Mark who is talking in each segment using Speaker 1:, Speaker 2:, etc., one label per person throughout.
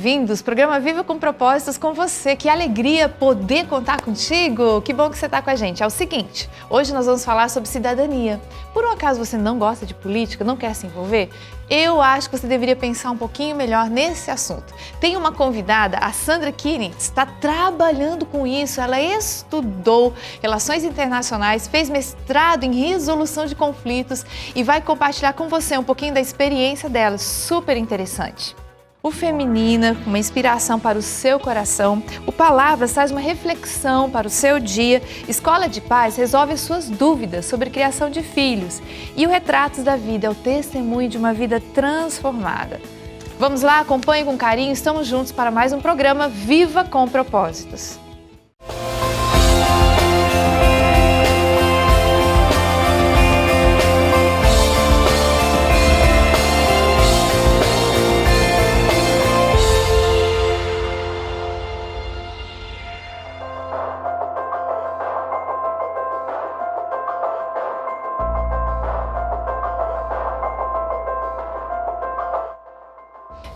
Speaker 1: bem-vindos. Programa Viva com Propósitos com você. Que alegria poder contar contigo. Que bom que você está com a gente. É o seguinte, hoje nós vamos falar sobre cidadania. Por um acaso você não gosta de política, não quer se envolver? Eu acho que você deveria pensar um pouquinho melhor nesse assunto. Tem uma convidada, a Sandra Kinitz, está trabalhando com isso. Ela estudou Relações Internacionais, fez mestrado em Resolução de Conflitos e vai compartilhar com você um pouquinho da experiência dela. Super interessante. O Feminina, uma inspiração para o seu coração. O Palavras traz uma reflexão para o seu dia. Escola de Paz resolve as suas dúvidas sobre criação de filhos. E o Retratos da Vida é o testemunho de uma vida transformada. Vamos lá, acompanhe com carinho. Estamos juntos para mais um programa Viva com Propósitos.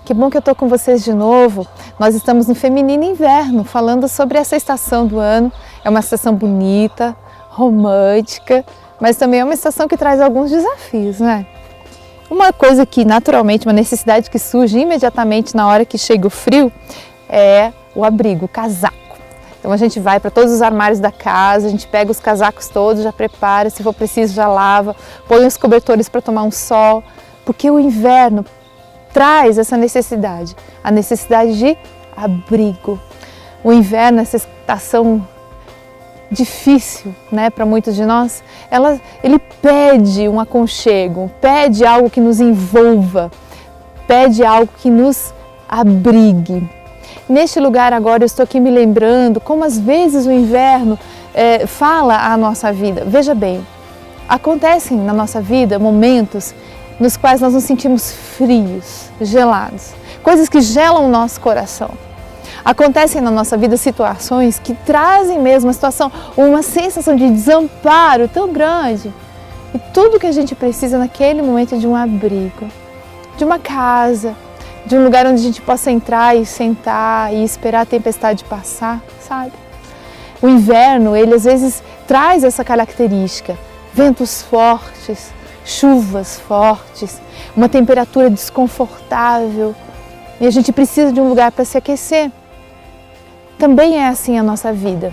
Speaker 1: Que bom que eu estou com vocês de novo. Nós estamos no Feminino Inverno, falando sobre essa estação do ano. É uma estação bonita, romântica, mas também é uma estação que traz alguns desafios, né? Uma coisa que naturalmente, uma necessidade que surge imediatamente na hora que chega o frio é o abrigo, o casaco. Então a gente vai para todos os armários da casa, a gente pega os casacos todos, já prepara, se for preciso já lava, põe os cobertores para tomar um sol, porque o inverno traz essa necessidade, a necessidade de abrigo. O inverno, essa estação difícil, né, para muitos de nós, ele pede um aconchego, pede algo que nos envolva, pede algo que nos abrigue. Neste lugar agora eu estou aqui me lembrando como às vezes o inverno fala à nossa vida. Veja bem, acontecem na nossa vida momentos nos quais nós nos sentimos frios, gelados, coisas que gelam o nosso coração. Acontecem na nossa vida situações que trazem mesmo uma sensação de desamparo tão grande. E tudo que a gente precisa naquele momento é de um abrigo, de uma casa, de um lugar onde a gente possa entrar e sentar e esperar a tempestade passar, sabe? O inverno, ele às vezes traz essa característica, ventos fortes, chuvas fortes, uma temperatura desconfortável e a gente precisa de um lugar para se aquecer. Também é assim a nossa vida.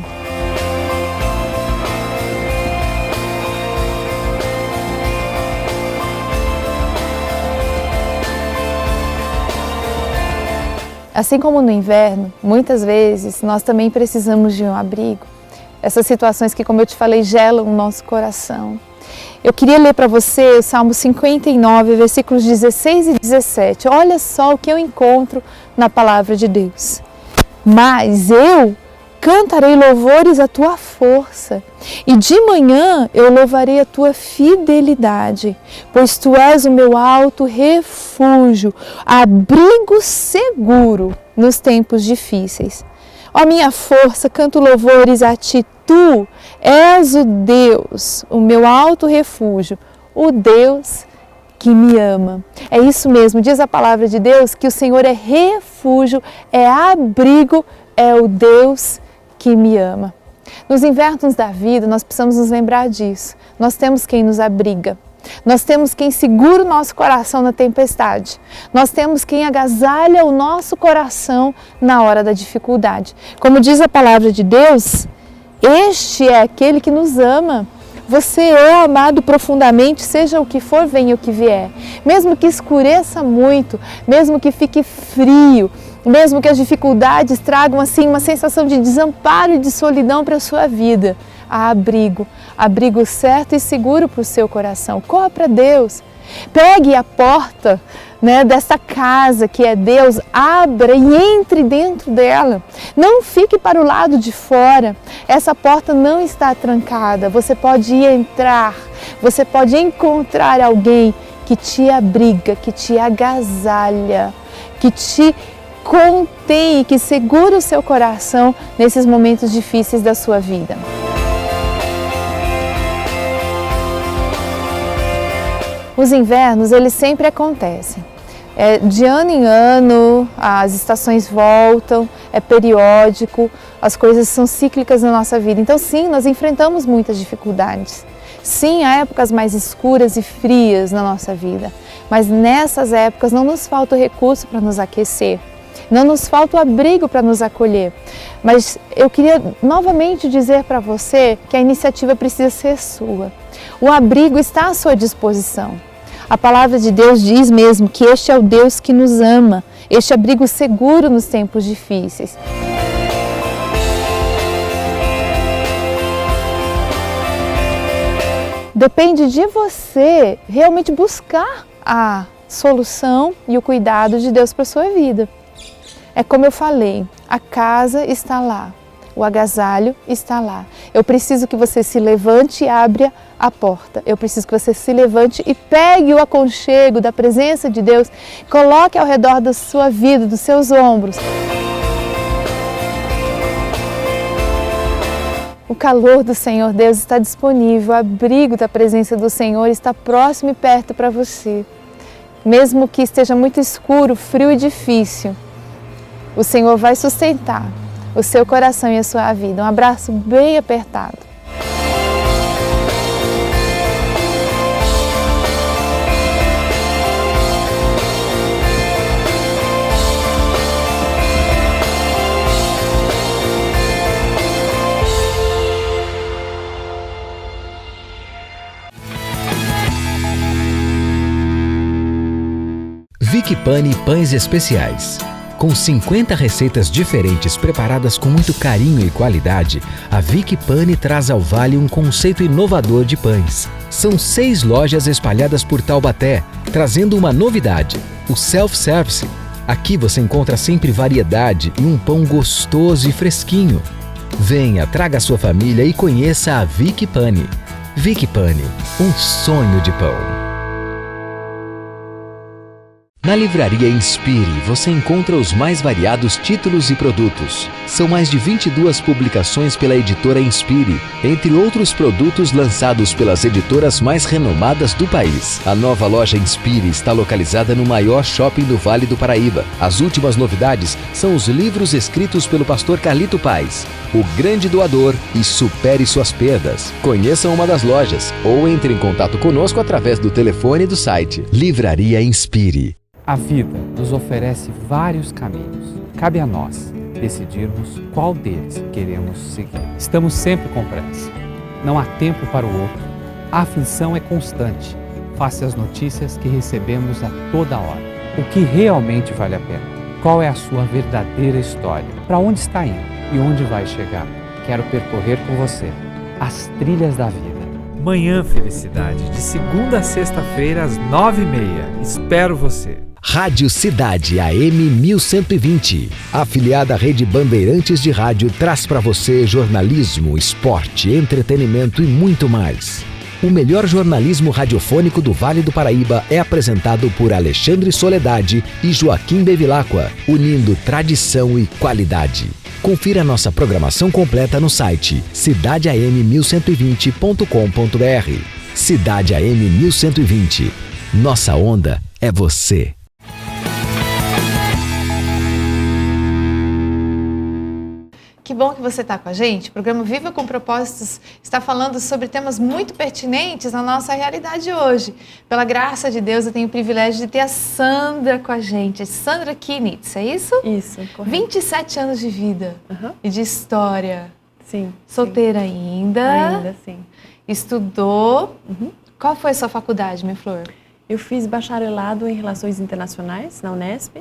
Speaker 1: Assim como no inverno, muitas vezes nós também precisamos de um abrigo. Essas situações que, como eu te falei, gelam o nosso coração. Eu queria ler para você o Salmo 59, versículos 16 e 17. Olha só o que eu encontro na palavra de Deus. Mas eu cantarei louvores à tua força, e de manhã eu louvarei a tua fidelidade, pois tu és o meu alto refúgio, abrigo seguro nos tempos difíceis. Ó minha força, canto louvores a ti, tu és o Deus, o meu alto refúgio, o Deus que me ama. É isso mesmo, diz a palavra de Deus que o Senhor é refúgio, é abrigo, é o Deus que me ama. Nos invernos da vida, nós precisamos nos lembrar disso. Nós temos quem nos abriga. Nós temos quem segura o nosso coração na tempestade. Nós temos quem agasalha o nosso coração na hora da dificuldade. Como diz a palavra de Deus, este é aquele que nos ama. Você é amado profundamente, seja o que for, venha o que vier. Mesmo que escureça muito, mesmo que fique frio, mesmo que as dificuldades tragam assim uma sensação de desamparo e de solidão para a sua vida, há abrigo, abrigo certo e seguro para o seu coração. Corra para Deus, pegue a porta, dessa casa que é Deus, abra e entre dentro dela. Não fique para o lado de fora, essa porta não está trancada, você pode entrar, você pode encontrar alguém que te abriga, que te agasalha, que te contém, que segura o seu coração nesses momentos difíceis da sua vida. Os invernos, eles sempre acontecem. De ano em ano, as estações voltam, é periódico, as coisas são cíclicas na nossa vida. Então sim, nós enfrentamos muitas dificuldades. Sim, há épocas mais escuras e frias na nossa vida, mas nessas épocas não nos falta o recurso para nos aquecer, não nos falta o abrigo para nos acolher. Mas eu queria novamente dizer para você que a iniciativa precisa ser sua. O abrigo está à sua disposição. A palavra de Deus diz mesmo que este é o Deus que nos ama, este abrigo seguro nos tempos difíceis. Depende de você realmente buscar a solução e o cuidado de Deus para a sua vida. É como eu falei, a casa está lá, o agasalho está lá. Eu preciso que você se levante e abra a porta. Eu preciso que você se levante e pegue o aconchego da presença de Deus, coloque ao redor da sua vida, dos seus ombros. O calor do Senhor Deus está disponível, o abrigo da presença do Senhor está próximo e perto para você. Mesmo que esteja muito escuro, frio e difícil, o Senhor vai sustentar o seu coração e a sua vida. Um abraço bem apertado.
Speaker 2: Vicky Pani Pães Especiais. Com 50 receitas diferentes preparadas com muito carinho e qualidade, a Vicky Pani traz ao Vale um conceito inovador de pães. São 6 lojas espalhadas por Taubaté, trazendo uma novidade, o self-service. Aqui você encontra sempre variedade e um pão gostoso e fresquinho. Venha, traga a sua família e conheça a Vicky Pani. Vicky Pani, um sonho de pão. Na Livraria Inspire, você encontra os mais variados títulos e produtos. São mais de 22 publicações pela editora Inspire, entre outros produtos lançados pelas editoras mais renomadas do país. A nova loja Inspire está localizada no maior shopping do Vale do Paraíba. As últimas novidades são os livros escritos pelo pastor Carlito Paes, O Grande Doador e Supere Suas Perdas. Conheçam uma das lojas ou entre em contato conosco através do telefone do site. Livraria Inspire.
Speaker 3: A vida nos oferece vários caminhos. Cabe a nós decidirmos qual deles queremos seguir. Estamos sempre com pressa. Não há tempo para o outro. A aflição é constante, face às notícias que recebemos a toda hora. O que realmente vale a pena? Qual é a sua verdadeira história? Para onde está indo e onde vai chegar? Quero percorrer com você as trilhas da vida.
Speaker 4: Manhã Felicidade, de segunda a sexta-feira às 9h30. Espero você.
Speaker 2: Rádio Cidade AM 1120. A afiliada à Rede Bandeirantes de Rádio traz para você jornalismo, esporte, entretenimento e muito mais. O melhor jornalismo radiofônico do Vale do Paraíba é apresentado por Alexandre Soledade e Joaquim Bevilacqua, unindo tradição e qualidade. Confira nossa programação completa no site cidadeam1120.com.br. Cidade AM 1120. Nossa onda é você.
Speaker 1: Que bom que você está com a gente. O programa Viva com Propósitos está falando sobre temas muito pertinentes na nossa realidade hoje. Pela graça de Deus, eu tenho o privilégio de ter a Sandra com a gente. Sandra Kinitz, é isso?
Speaker 5: Isso, correto.
Speaker 1: 27 anos de vida e de história.
Speaker 5: Sim.
Speaker 1: Solteira ainda.
Speaker 5: Ainda, sim.
Speaker 1: Estudou. Qual foi a sua faculdade, minha flor?
Speaker 5: Eu fiz bacharelado em Relações Internacionais na Unesp.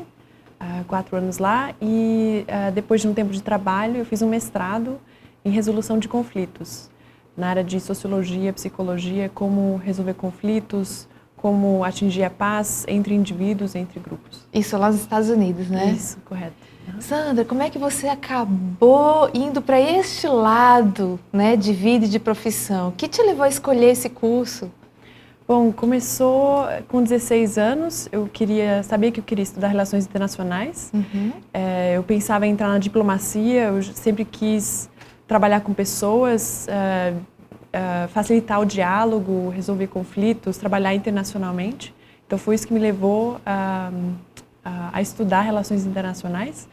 Speaker 5: 4 anos lá e depois de um tempo de trabalho eu fiz um mestrado em resolução de conflitos na área de sociologia, psicologia, como resolver conflitos, como atingir a paz entre indivíduos, entre grupos.
Speaker 1: Isso lá nos Estados Unidos, né?
Speaker 5: Isso, correto.
Speaker 1: Sandra, como é que você acabou indo para este lado, né, de vida e de profissão? O que te levou a escolher esse curso?
Speaker 5: Bom, começou com 16 anos, sabia que eu queria estudar Relações Internacionais. Eu pensava em entrar na diplomacia, eu sempre quis trabalhar com pessoas, facilitar o diálogo, resolver conflitos, trabalhar internacionalmente. Então foi isso que me levou a estudar relações internacionais.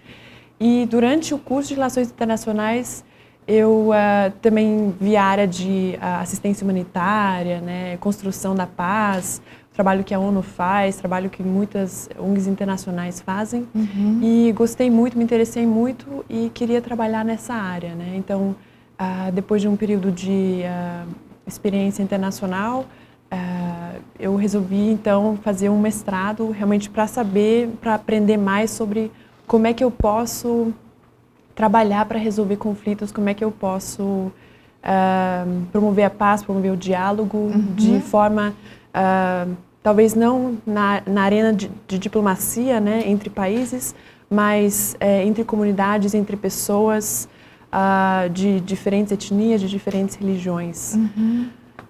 Speaker 5: E durante o curso de relações internacionais eu também vi a área de assistência humanitária, né, construção da paz, trabalho que a ONU faz, trabalho que muitas ONGs internacionais fazem. E gostei muito, me interessei muito e queria trabalhar nessa área, né? Então, depois de um período de experiência internacional, eu resolvi então fazer um mestrado realmente para aprender mais sobre como é que eu posso trabalhar para resolver conflitos, como é que eu posso promover a paz, promover o diálogo de forma, talvez não na arena de diplomacia, né, entre países, mas entre comunidades, entre pessoas de diferentes etnias, de diferentes religiões.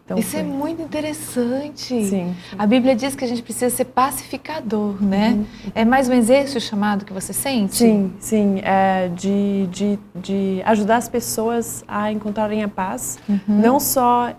Speaker 5: Então,
Speaker 1: isso é muito interessante.
Speaker 5: Sim.
Speaker 1: A Bíblia diz que a gente precisa ser pacificador, né? É mais ou menos esse o chamado que você sente?
Speaker 5: Sim, sim. De ajudar as pessoas a encontrarem a paz, não só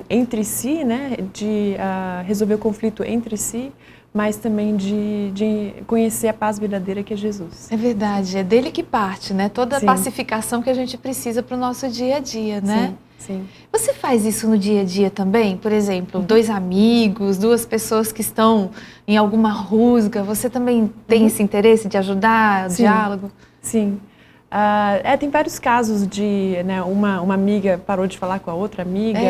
Speaker 5: entre si, né? De resolver o conflito entre si, mas também de conhecer a paz verdadeira que é Jesus.
Speaker 1: É verdade, é dele que parte, né? Toda a pacificação que a gente precisa para o nosso dia a dia, né?
Speaker 5: Sim. Sim.
Speaker 1: Você faz isso no dia a dia também? Por exemplo, dois amigos, duas pessoas que estão em alguma rusga, você também tem esse interesse de ajudar o diálogo?
Speaker 5: Sim. Tem vários casos de, né, uma amiga parou de falar com a outra amiga,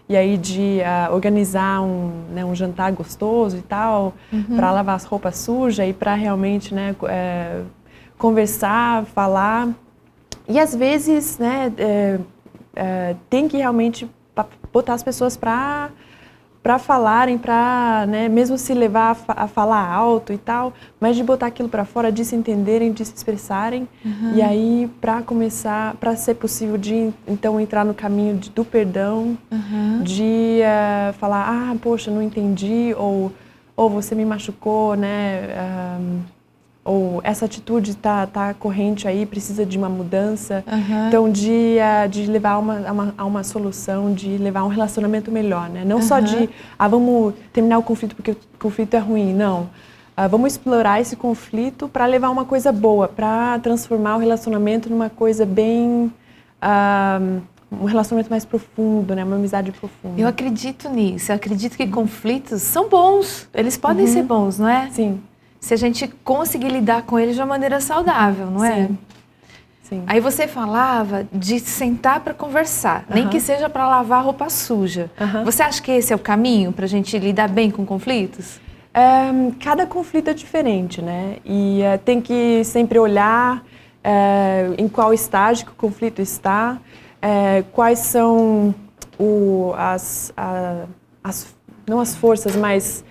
Speaker 5: e aí de organizar um jantar gostoso e tal, para lavar as roupas sujas e para realmente, né, conversar, falar. E às vezes, né, tem que realmente botar as pessoas para falarem, para, né, mesmo se levar a falar alto e tal, mas de botar aquilo para fora, de se entenderem, de se expressarem. E aí, para começar, para ser possível de então entrar no caminho do perdão, de falar, poxa, não entendi, ou você me machucou, né? Ou essa atitude tá corrente aí, precisa de uma mudança. Então, de levar a uma solução, de levar a um relacionamento melhor, né? Não só de, vamos terminar o conflito porque o conflito é ruim, não. Vamos explorar esse conflito para levar uma coisa boa, para transformar o relacionamento numa coisa bem... um relacionamento mais profundo, né? Uma amizade profunda.
Speaker 1: Eu acredito nisso, eu acredito que conflitos são bons, eles podem ser bons, não é?
Speaker 5: Sim.
Speaker 1: Se a gente conseguir lidar com eles de uma maneira saudável, não é?
Speaker 5: Sim.
Speaker 1: Aí você falava de sentar para conversar, nem que seja para lavar roupa suja. Você acha que esse é o caminho para a gente lidar bem com conflitos?
Speaker 5: Cada conflito é diferente, né? E tem que sempre olhar em qual estágio que o conflito está, quais são não as forças, mas...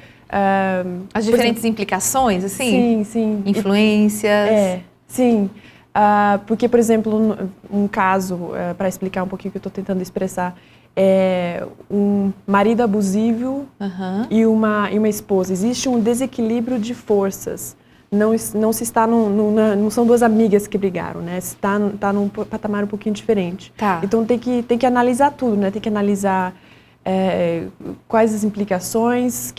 Speaker 1: as diferentes implicações, assim?
Speaker 5: Sim.
Speaker 1: Influências?
Speaker 5: Sim. Porque, por exemplo, um caso, para explicar um pouquinho o que eu estou tentando expressar, um marido abusivo e uma esposa. Existe um desequilíbrio de forças. Não se está não são duas amigas que brigaram, né? Está num patamar um pouquinho diferente.
Speaker 1: Tá.
Speaker 5: Então tem que analisar tudo, né? Tem que analisar quais as implicações,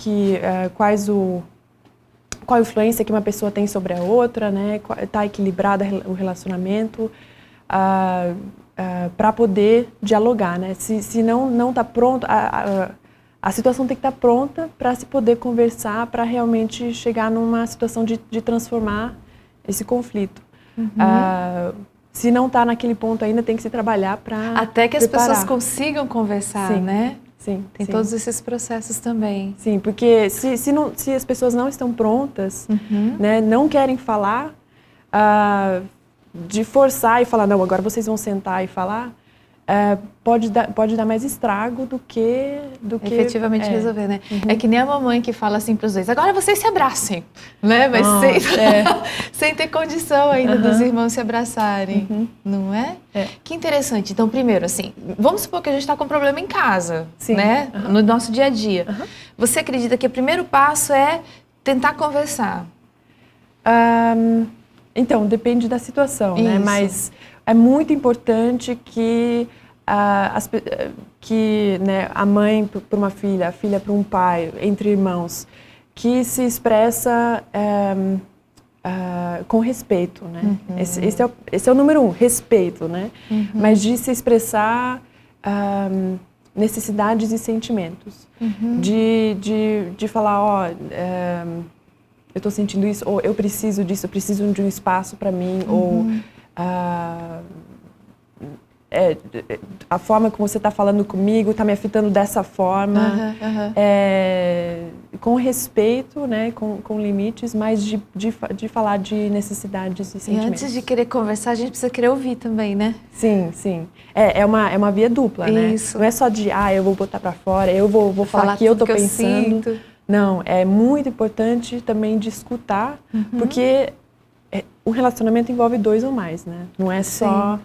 Speaker 5: qual a influência que uma pessoa tem sobre a outra, né? Está equilibrado o relacionamento para poder dialogar, né? Se não está pronto, a situação tem que estar pronta para se poder conversar, para realmente chegar numa situação de transformar esse conflito. Se não está naquele ponto ainda, tem que se trabalhar para
Speaker 1: até que as pessoas consigam conversar, né?
Speaker 5: Sim.
Speaker 1: Tem todos esses processos também.
Speaker 5: Sim, porque se as pessoas não estão prontas, né, não querem falar, de forçar e falar, não, agora vocês vão sentar e falar, pode dar mais estrago do que
Speaker 1: efetivamente resolver, né? É que nem a mamãe que fala assim para os dois, agora vocês se abracem, né? Mas sem ter condição ainda dos irmãos se abraçarem, não é? Que interessante. Então, primeiro, assim, vamos supor que a gente está com um problema em casa, né? No nosso dia a dia. Você acredita que o primeiro passo é tentar conversar?
Speaker 5: Então, depende da situação, né? Mas é muito importante que né, a mãe para uma filha, a filha para um pai, entre irmãos, que se expressa com respeito, né? Esse é o número 1, respeito, né? Mas de se expressar necessidades e sentimentos. De falar, eu estou sentindo isso, ou eu preciso disso, eu preciso de um espaço para mim, ou a forma como você está falando comigo está me afetando dessa forma, com respeito, né, com limites, mas de falar de necessidades e sentimentos.
Speaker 1: E antes de querer conversar, a gente precisa querer ouvir também, né?
Speaker 5: Sim, sim. É uma via dupla, né?
Speaker 1: Isso.
Speaker 5: Não é só de, eu vou botar para fora, eu vou falar que eu estou pensando. Não, é muito importante também de escutar, porque o relacionamento envolve 2 ou mais, né? Não é só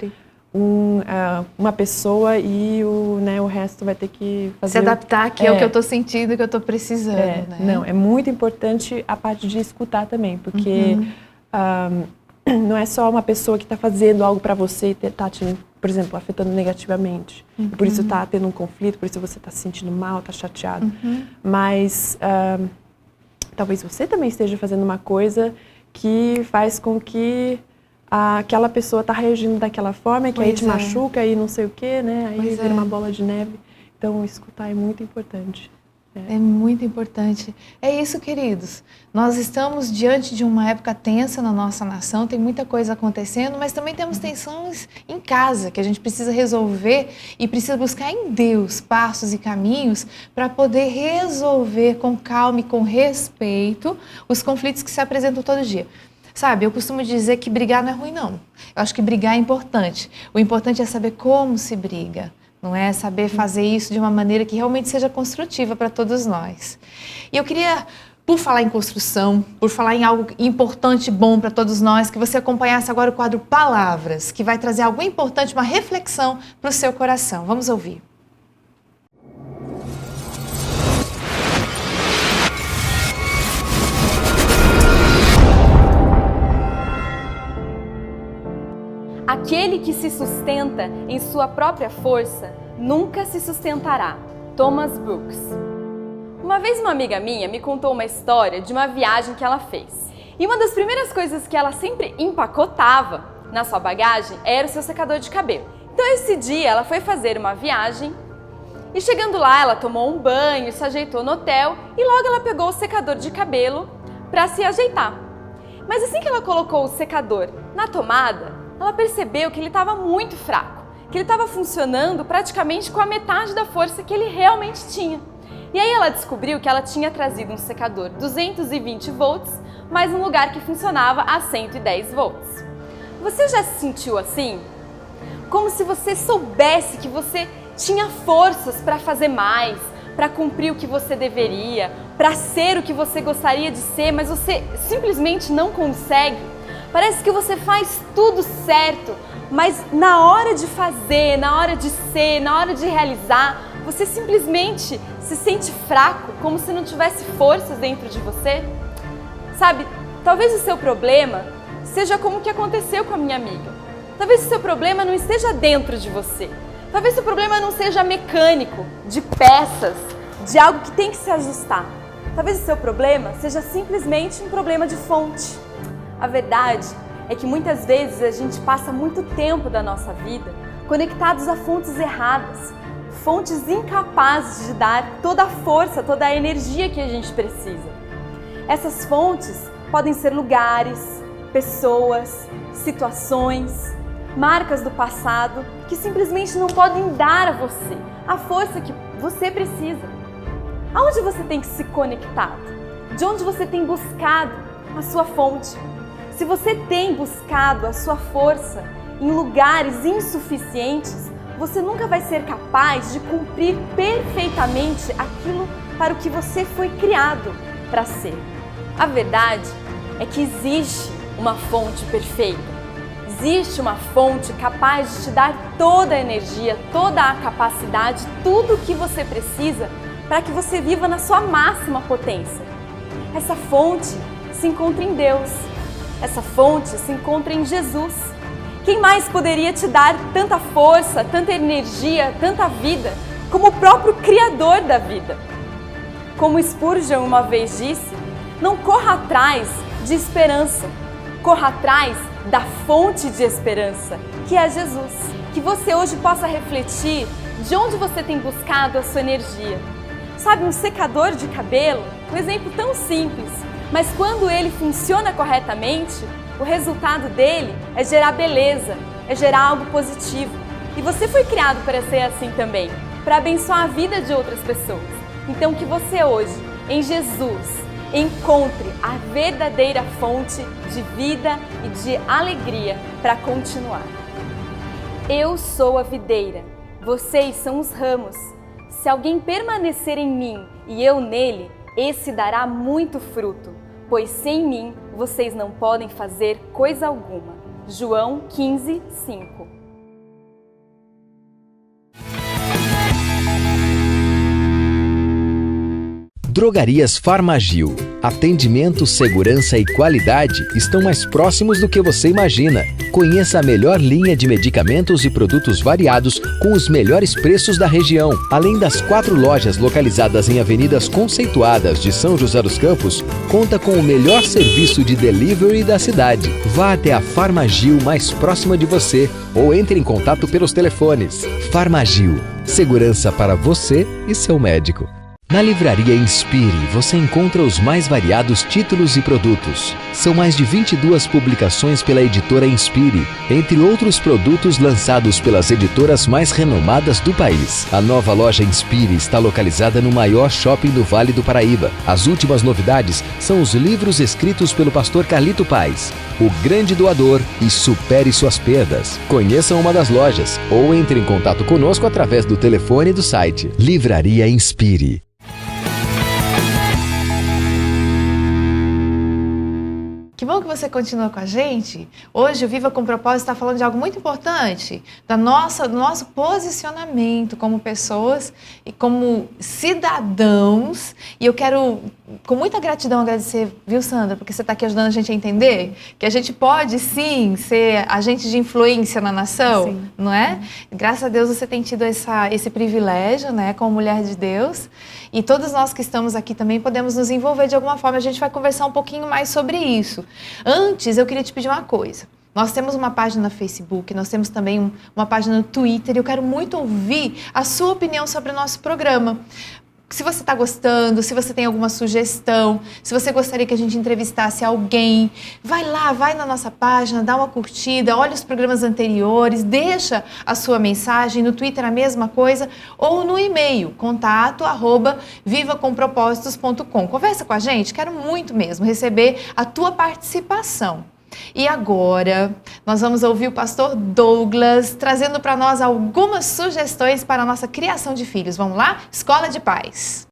Speaker 5: uma pessoa e o resto vai ter que fazer...
Speaker 1: Se adaptar, que é o que eu estou sentindo, que eu estou precisando, né?
Speaker 5: Não, é muito importante a parte de escutar também, porque não é só uma pessoa que está fazendo algo para você e está te, por exemplo, afetando negativamente. E por isso está tendo um conflito, por isso você está se sentindo mal, está chateado. Mas talvez você também esteja fazendo uma coisa que faz com que aquela pessoa está reagindo daquela forma, que aí te machuca e não sei o quê, né? Aí vira uma bola de neve. Então, escutar é muito importante.
Speaker 1: É muito importante. É isso, queridos. Nós estamos diante de uma época tensa na nossa nação, tem muita coisa acontecendo, mas também temos tensões em casa que a gente precisa resolver e precisa buscar em Deus passos e caminhos para poder resolver com calma e com respeito os conflitos que se apresentam todo dia. Sabe, eu costumo dizer que brigar não é ruim, não. Eu acho que brigar é importante. O importante é saber como se briga. Não é saber fazer isso de uma maneira que realmente seja construtiva para todos nós. E eu queria, por falar em construção, por falar em algo importante e bom para todos nós, que você acompanhasse agora o quadro Palavras, que vai trazer algo importante, uma reflexão para o seu coração. Vamos ouvir.
Speaker 6: Aquele que se sustenta em sua própria força nunca se sustentará. Thomas Brooks. Uma vez uma amiga minha me contou uma história de uma viagem que ela fez. E uma das primeiras coisas que ela sempre empacotava na sua bagagem era o seu secador de cabelo. Então esse dia ela foi fazer uma viagem e chegando lá ela tomou um banho, se ajeitou no hotel e logo ela pegou o secador de cabelo para se ajeitar. Mas assim que ela colocou o secador na tomada, ela percebeu que ele estava muito fraco, que ele estava funcionando praticamente com a metade da força que ele realmente tinha. E aí ela descobriu que ela tinha trazido um secador 220 volts, mas um lugar que funcionava a 110 volts. Você já se sentiu assim? Como se você soubesse que você tinha forças para fazer mais, para cumprir o que você deveria, para ser o que você gostaria de ser, mas você simplesmente não consegue? Parece que você faz tudo certo, mas na hora de fazer, na hora de ser, na hora de realizar, você simplesmente se sente fraco, como se não tivesse forças dentro de você. Sabe, talvez o seu problema seja como o que aconteceu com a minha amiga. Talvez o seu problema não esteja dentro de você. Talvez o seu problema não seja mecânico, de peças, de algo que tem que se ajustar. Talvez o seu problema seja simplesmente um problema de fonte. A verdade é que muitas vezes a gente passa muito tempo da nossa vida conectados a fontes erradas, fontes incapazes de dar toda a força, toda a energia que a gente precisa. Essas fontes podem ser lugares, pessoas, situações, marcas do passado que simplesmente não podem dar a você a força que você precisa. Aonde você tem se conectado? De onde você tem buscado a sua fonte? Se você tem buscado a sua força em lugares insuficientes, você nunca vai ser capaz de cumprir perfeitamente aquilo para o que você foi criado para ser. A verdade é que existe uma fonte perfeita. Existe uma fonte capaz de te dar toda a energia, toda a capacidade, tudo o que você precisa para que você viva na sua máxima potência. Essa fonte se encontra em Deus. Essa fonte se encontra em Jesus. Quem mais poderia te dar tanta força, tanta energia, tanta vida, como o próprio Criador da vida? Como Spurgeon uma vez disse, Não corra atrás de esperança, corra atrás da fonte de esperança, que é Jesus. Que você hoje possa refletir de onde você tem buscado a sua energia. Sabe, um secador de cabelo, um exemplo tão simples, mas quando ele funciona corretamente, o resultado dele é gerar beleza, é gerar algo positivo. E você foi criado para ser assim também, para abençoar a vida de outras pessoas. Então que você hoje, em Jesus, encontre a verdadeira fonte de vida e de alegria para continuar. Eu sou a videira, vocês são os ramos. Se alguém permanecer em mim e eu nele, esse dará muito fruto, pois sem mim vocês não podem fazer coisa alguma. João 15, 5.
Speaker 2: Drogarias Farmagil. Atendimento, segurança e qualidade estão mais próximos do que você imagina. Conheça a melhor linha de medicamentos e produtos variados com os melhores preços da região. Além das 4 lojas localizadas em avenidas conceituadas de São José dos Campos, conta com o melhor serviço de delivery da cidade. Vá até a Farmagil mais próxima de você ou entre em contato pelos telefones. Farmagil. Segurança para você e seu médico. Na Livraria Inspire, você encontra os mais variados títulos e produtos. São mais de 22 publicações pela editora Inspire, entre outros produtos lançados pelas editoras mais renomadas do país. A nova loja Inspire está localizada no maior shopping do Vale do Paraíba. As últimas novidades são os livros escritos pelo pastor Carlito Paes, O Grande Doador e Supere Suas Perdas. Conheçam uma das lojas ou entre em contato conosco através do telefone do site. Livraria Inspire.
Speaker 1: Que bom que você continua com a gente. Hoje o Viva com Propósito está falando de algo muito importante, do nosso posicionamento como pessoas e como cidadãos. E eu quero, com muita gratidão, agradecer, viu, Sandra, porque você está aqui ajudando a gente a entender que a gente pode, sim, ser agente de influência na nação, sim, não é? Graças a Deus você tem tido esse privilégio, né, como mulher de Deus. E todos nós que estamos aqui também podemos nos envolver de alguma forma. A gente vai conversar um pouquinho mais sobre isso. Antes, eu queria te pedir uma coisa. Nós temos uma página no Facebook, nós temos também uma página no Twitter. E eu quero muito ouvir a sua opinião sobre o nosso programa. Se você está gostando, se você tem alguma sugestão, se você gostaria que a gente entrevistasse alguém, vai lá, vai na nossa página, dá uma curtida, olha os programas anteriores, deixa a sua mensagem, no Twitter a mesma coisa, ou no e-mail, contato@vivacompropósitos.com. Conversa com a gente, quero muito mesmo receber a tua participação. E agora, nós vamos ouvir o pastor Douglas trazendo para nós algumas sugestões para a nossa criação de filhos. Vamos lá? Escola de Pais.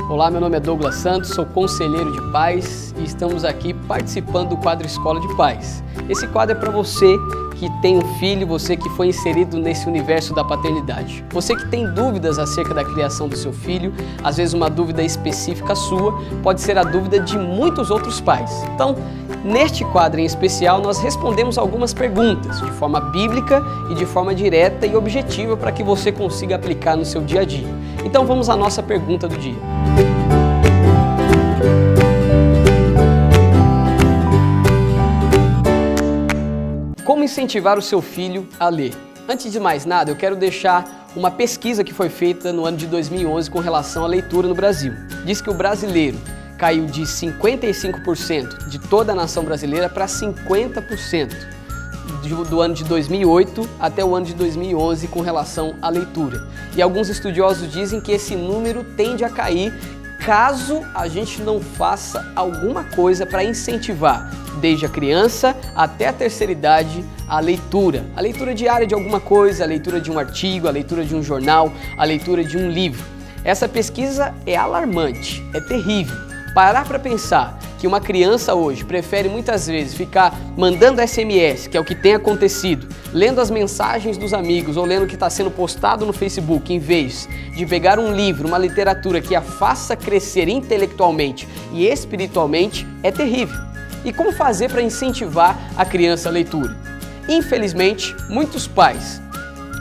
Speaker 7: Olá, meu nome é Douglas Santos, sou conselheiro de pais e estamos aqui participando do quadro Escola de Pais. Esse quadro é para você que tem um filho, você que foi inserido nesse universo da paternidade. Você que tem dúvidas acerca da criação do seu filho, às vezes uma dúvida específica sua, pode ser a dúvida de muitos outros pais. Então, neste quadro em especial, nós respondemos algumas perguntas de forma bíblica e de forma direta e objetiva para que você consiga aplicar no seu dia a dia. Então vamos à nossa pergunta do dia. Como incentivar o seu filho a ler? Antes de mais nada, eu quero deixar uma pesquisa que foi feita no ano de 2011 com relação à leitura no Brasil. Diz que o brasileiro caiu de 55% de toda a nação brasileira para 50% do ano de 2008 até o ano de 2011 com relação à leitura. E alguns estudiosos dizem que esse número tende a cair caso a gente não faça alguma coisa para incentivar, desde a criança até a terceira idade, a leitura diária de alguma coisa, a leitura de um artigo, a leitura de um jornal, a leitura de um livro. Essa pesquisa é alarmante, é terrível. Parar para pensar que uma criança hoje prefere muitas vezes ficar mandando SMS, que é o que tem acontecido, lendo as mensagens dos amigos ou lendo o que está sendo postado no Facebook, em vez de pegar um livro, uma literatura que a faça crescer intelectualmente e espiritualmente, é terrível. E como fazer para incentivar a criança à leitura? Infelizmente, muitos pais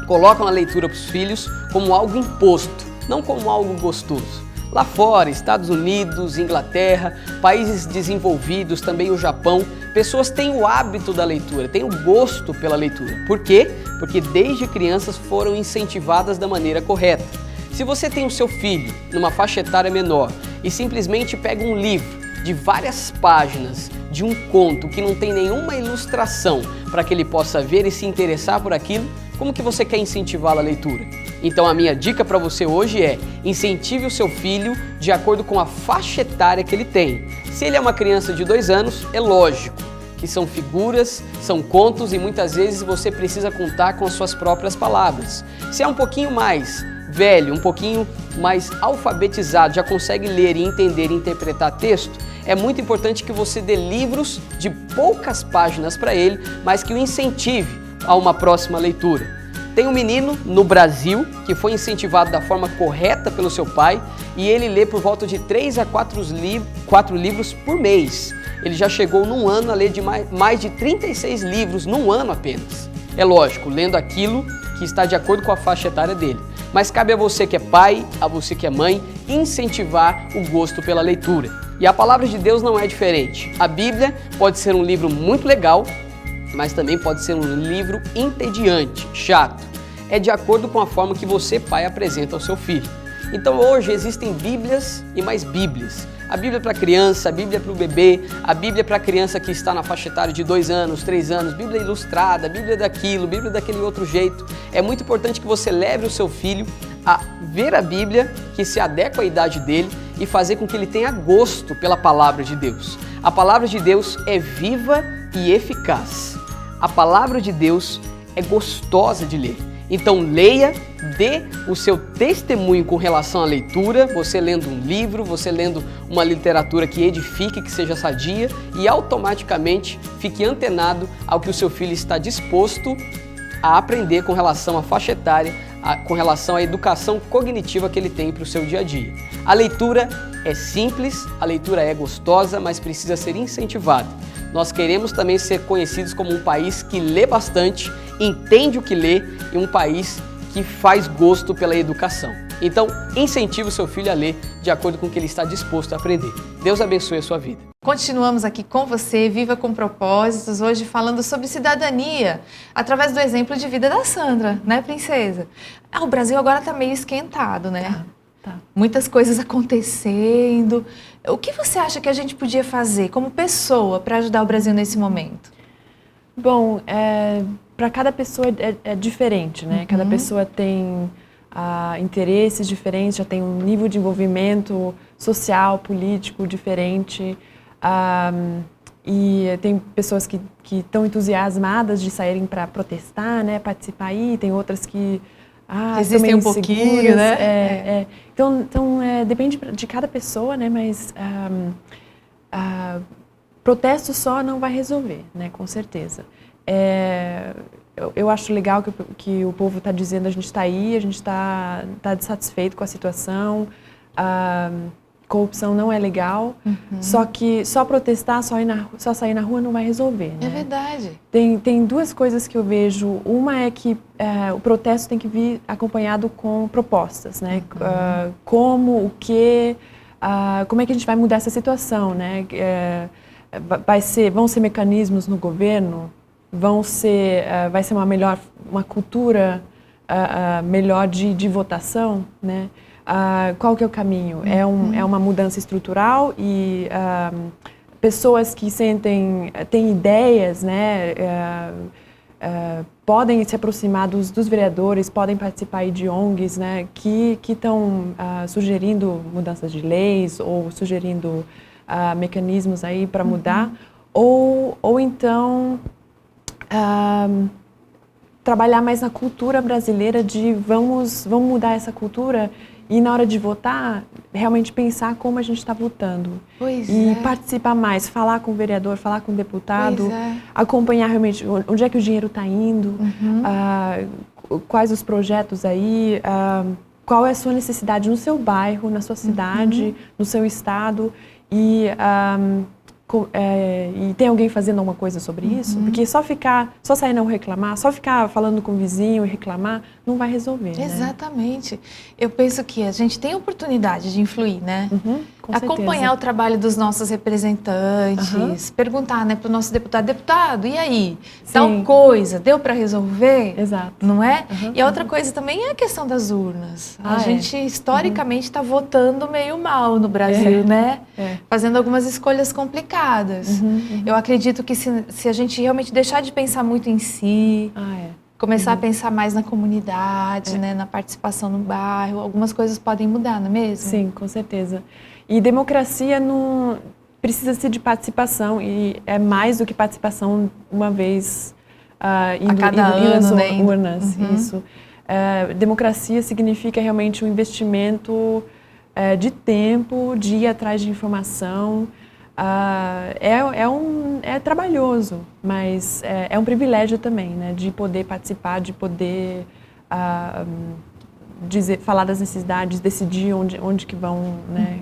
Speaker 7: colocam a leitura para os filhos como algo imposto, não como algo gostoso. Lá fora, Estados Unidos, Inglaterra, países desenvolvidos, também o Japão, pessoas têm o hábito da leitura, têm o gosto pela leitura. Por quê? Porque desde crianças foram incentivadas da maneira correta. Se você tem o seu filho numa faixa etária menor e simplesmente pega um livro de várias páginas de um conto que não tem nenhuma ilustração para que ele possa ver e se interessar por aquilo, como que você quer incentivá-lo à leitura? Então a minha dica para você hoje é: incentive o seu filho de acordo com a faixa etária que ele tem. Se ele é uma criança de 2 anos, é lógico que são figuras, são contos e muitas vezes você precisa contar com as suas próprias palavras. Se é um pouquinho mais velho, um pouquinho mais alfabetizado, já consegue ler e entender e interpretar texto, é muito importante que você dê livros de poucas páginas para ele, mas que o incentive a uma próxima leitura. Tem um menino no Brasil que foi incentivado da forma correta pelo seu pai e ele lê por volta de 3 a 4 livros por mês. Ele já chegou num ano a ler de mais de 36 livros num ano apenas. É lógico, lendo aquilo que está de acordo com a faixa etária dele. Mas cabe a você que é pai, a você que é mãe, incentivar o gosto pela leitura. E a palavra de Deus não é diferente. A Bíblia pode ser um livro muito legal, mas também pode ser um livro entediante, chato. É de acordo com a forma que você, pai, apresenta ao seu filho. Então hoje existem Bíblias e mais Bíblias. A Bíblia para criança, a Bíblia para o bebê, a Bíblia para a criança que está na faixa etária de 2 anos, 3 anos, Bíblia ilustrada, Bíblia daquilo, Bíblia daquele outro jeito. É muito importante que você leve o seu filho a ver a Bíblia que se adequa à idade dele e fazer com que ele tenha gosto pela palavra de Deus. A palavra de Deus é viva e eficaz. A palavra de Deus é gostosa de ler. Então leia, dê o seu testemunho com relação à leitura, você lendo um livro, você lendo uma literatura que edifique, que seja sadia, e automaticamente fique antenado ao que o seu filho está disposto a aprender com relação à faixa etária, com relação à educação cognitiva que ele tem para o seu dia a dia. A leitura é simples, a leitura é gostosa, mas precisa ser incentivada. Nós queremos também ser conhecidos como um país que lê bastante, entende o que lê e um país que faz gosto pela educação. Então, incentive o seu filho a ler de acordo com o que ele está disposto a aprender. Deus abençoe a sua vida.
Speaker 1: Continuamos aqui com você, Viva com Propósitos, hoje falando sobre cidadania, através do exemplo de vida da Sandra, né, princesa? O Brasil agora está meio esquentado, né? Tá. Muitas coisas acontecendo. O que você acha que a gente podia fazer como pessoa para ajudar o Brasil nesse momento?
Speaker 5: Bom, para cada pessoa é diferente, né? Cada pessoa tem interesses diferentes, já tem um nível de envolvimento social, político diferente. E tem pessoas que estão entusiasmadas de saírem para protestar, né? Participar aí, tem outras que
Speaker 1: resistem um pouquinho,
Speaker 5: seguras,
Speaker 1: né?
Speaker 5: Então depende de cada pessoa, né? Mas protesto só não vai resolver, né? Com certeza. Eu acho legal que o povo está dizendo, a gente está aí, a gente está insatisfeito com a situação, corrupção não é legal, só que só protestar, só sair na rua não vai resolver, né?
Speaker 1: É verdade.
Speaker 5: Tem duas coisas que eu vejo. Uma é que o protesto tem que vir acompanhado com propostas, né? Como, o que, como é que a gente vai mudar essa situação, né? Vão ser mecanismos no governo, vai ser uma cultura melhor de votação, né? Qual que é o caminho? É uma mudança estrutural e pessoas que têm ideias, né? Podem se aproximar dos vereadores, podem participar aí de ONGs, né? Que estão sugerindo mudanças de leis ou sugerindo mecanismos aí para mudar, ou então trabalhar mais na cultura brasileira de vamos mudar essa cultura e na hora de votar, realmente pensar como a gente está votando. Participar mais, falar com o vereador, falar com o deputado, acompanhar realmente onde é que o dinheiro está indo, quais os projetos aí, qual é a sua necessidade no seu bairro, na sua cidade, no seu estado e e tem alguém fazendo alguma coisa sobre isso? Porque só sair não reclamar, só ficar falando com o vizinho e reclamar, não vai resolver.
Speaker 1: Exatamente. Né? Eu penso que a gente tem oportunidade de influir, né?
Speaker 5: Com
Speaker 1: acompanhar
Speaker 5: certeza.
Speaker 1: o trabalho dos nossos representantes, perguntar, né, para o nosso deputado, e aí?
Speaker 5: Sim.
Speaker 1: Tal coisa, deu para resolver?
Speaker 5: Exato.
Speaker 1: Não é? E a outra coisa também é a questão das urnas. A gente, historicamente, está votando meio mal no Brasil, né? Fazendo algumas escolhas complicadas. Eu acredito que se a gente realmente deixar de pensar muito em si, começar a pensar mais na comunidade, né, na participação no bairro, algumas coisas podem mudar, não é mesmo?
Speaker 5: Sim, com certeza. E democracia não precisa-se de participação, e é mais do que participação uma vez indo nas urnas. Isso. Democracia significa realmente um investimento de tempo, de ir atrás de informação. É trabalhoso, mas é um privilégio também, né, de poder participar, de poder falar das necessidades, decidir onde que vão, né,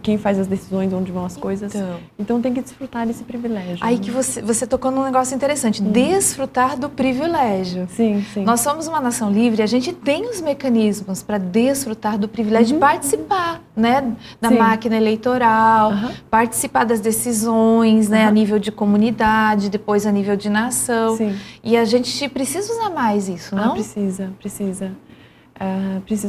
Speaker 5: quem faz as decisões, onde vão as coisas. Então tem que desfrutar desse privilégio.
Speaker 1: Aí que você tocou num negócio interessante, desfrutar do privilégio.
Speaker 5: Sim, sim.
Speaker 1: Nós somos uma nação livre, a gente tem os mecanismos para desfrutar do privilégio de participar, né, da máquina eleitoral, participar das decisões, né, a nível de comunidade, depois a nível de nação.
Speaker 5: Sim.
Speaker 1: E a gente precisa usar mais isso, não?
Speaker 5: Precisa. Precisa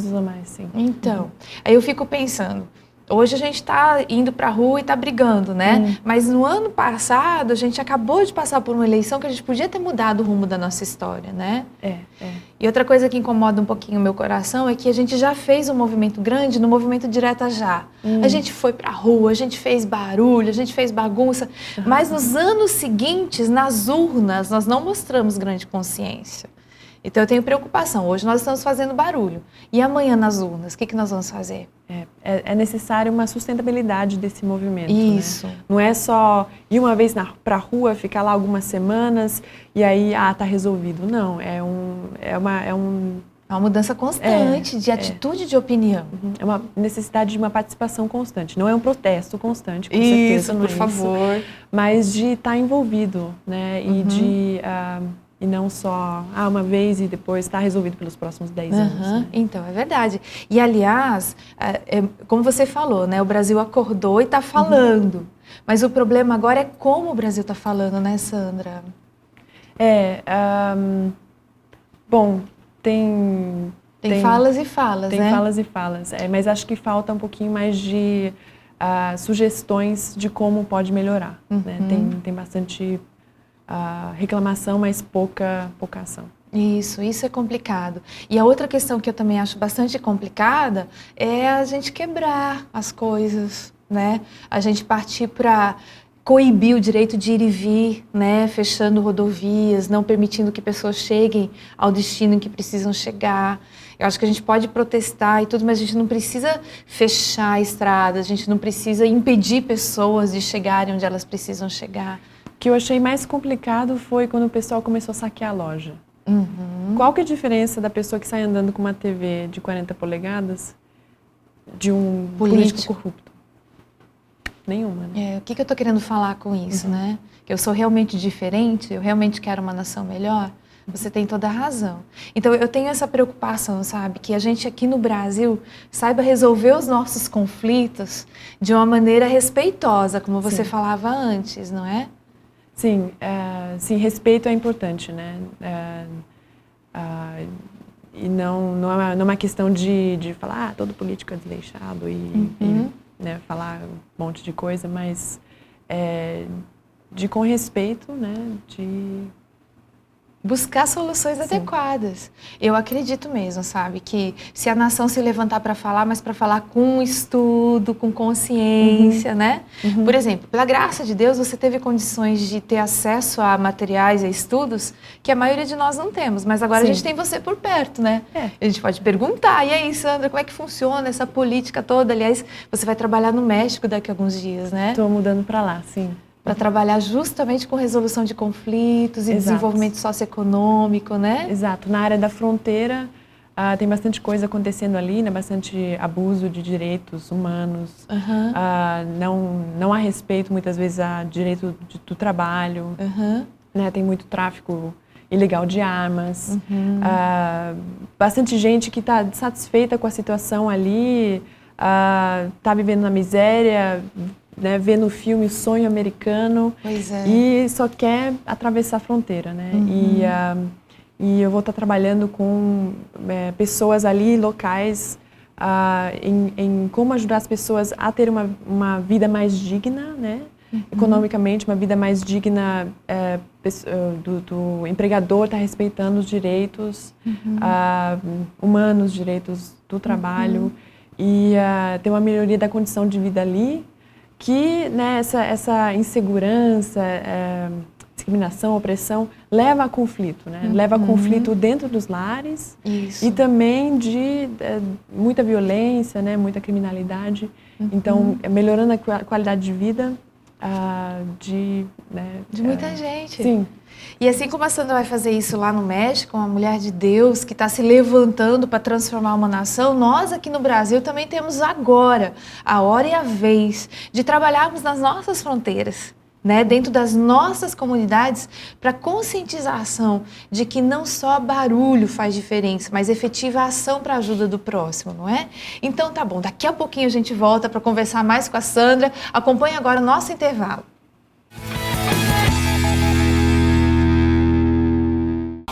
Speaker 5: usar mais, sim.
Speaker 1: Então, aí eu fico pensando, hoje a gente está indo para a rua e está brigando, né? Mas no ano passado a gente acabou de passar por uma eleição que a gente podia ter mudado o rumo da nossa história, né? E outra coisa que incomoda um pouquinho o meu coração é que a gente já fez um movimento grande no movimento Direta Já. A gente foi para a rua, a gente fez barulho, a gente fez bagunça, mas nos anos seguintes, nas urnas, nós não mostramos grande consciência. Então eu tenho preocupação. Hoje nós estamos fazendo barulho. E amanhã nas urnas, o que nós vamos fazer?
Speaker 5: É necessário uma sustentabilidade desse movimento.
Speaker 1: Isso.
Speaker 5: Né? Não é só ir uma vez para a rua, ficar lá algumas semanas e aí, tá resolvido. Não, é uma
Speaker 1: mudança constante de atitude, de opinião.
Speaker 5: É uma necessidade de uma participação constante. Não é um protesto constante, com certeza.
Speaker 1: Por favor.
Speaker 5: Mas de estar envolvido, né? E não só uma vez e depois está resolvido pelos próximos 10 anos. Né?
Speaker 1: Então, é verdade. E, aliás, como você falou, né, o Brasil acordou e está falando. Mas o problema agora é como o Brasil está falando, né, Sandra?
Speaker 5: Bom, tem
Speaker 1: falas e falas,
Speaker 5: né? Tem falas e falas. Mas acho que falta um pouquinho mais de sugestões de como pode melhorar. Né? Tem bastante reclamação, mas pouca ação.
Speaker 1: Isso é complicado. E a outra questão que eu também acho bastante complicada é a gente quebrar as coisas, né? A gente partir para coibir o direito de ir e vir, né? Fechando rodovias, não permitindo que pessoas cheguem ao destino em que precisam chegar. Eu acho que a gente pode protestar e tudo, mas a gente não precisa fechar estradas, a gente não precisa impedir pessoas de chegarem onde elas precisam chegar.
Speaker 5: O que eu achei mais complicado foi quando o pessoal começou a saquear a loja. Qual que é a diferença da pessoa que sai andando com uma TV de 40 polegadas de um político corrupto? Nenhuma, né?
Speaker 1: O que eu estou querendo falar com isso, né? Que eu sou realmente diferente, eu realmente quero uma nação melhor? Você tem toda a razão. Então, eu tenho essa preocupação, sabe? Que a gente aqui no Brasil saiba resolver os nossos conflitos de uma maneira respeitosa, como você falava antes, não é?
Speaker 5: Sim, respeito é importante, né? E não é uma questão de falar todo político é desleixado e né, falar um monte de coisa, mas com respeito, né? De
Speaker 1: buscar soluções adequadas. Eu acredito mesmo, sabe, que se a nação se levantar para falar, mas para falar com estudo, com consciência, né? Por exemplo, pela graça de Deus, você teve condições de ter acesso a materiais e estudos que a maioria de nós não temos, mas agora a gente tem você por perto, né? A gente pode perguntar, e aí, Sandra, como é que funciona essa política toda? Aliás, você vai trabalhar no México daqui a alguns dias, né?
Speaker 5: Estou mudando para lá, sim.
Speaker 1: Para trabalhar justamente com resolução de conflitos e desenvolvimento socioeconômico, né?
Speaker 5: Exato. Na área da fronteira, Tem bastante coisa acontecendo ali, né? Bastante abuso de direitos humanos. Não há respeito, muitas vezes, a direito do trabalho. Né? Tem muito tráfico ilegal de armas. Bastante gente que está satisfeita com a situação ali, está vivendo na miséria, né? Vê no filme o sonho americano e só quer atravessar a fronteira. Né? E eu vou estar trabalhando com pessoas ali, locais, em como ajudar as pessoas a ter uma vida mais digna, né? Economicamente, uma vida mais digna, do empregador estar respeitando os direitos humanos, direitos do trabalho, e ter uma melhoria da condição de vida ali, que, né, essa insegurança, discriminação, opressão, leva a conflito, né? Leva a conflito dentro dos lares e também de muita violência, né? Muita criminalidade. Então, melhorando a qualidade de vida de
Speaker 1: muita gente.
Speaker 5: Sim.
Speaker 1: E assim como a Sandra vai fazer isso lá no México, uma mulher de Deus que está se levantando para transformar uma nação, nós aqui no Brasil também temos agora a hora e a vez de trabalharmos nas nossas fronteiras, né, dentro das nossas comunidades, para conscientização de que não só barulho faz diferença, mas efetiva ação para a ajuda do próximo, não é? Então tá bom, daqui a pouquinho a gente volta para conversar mais com a Sandra. Acompanhe agora o nosso intervalo.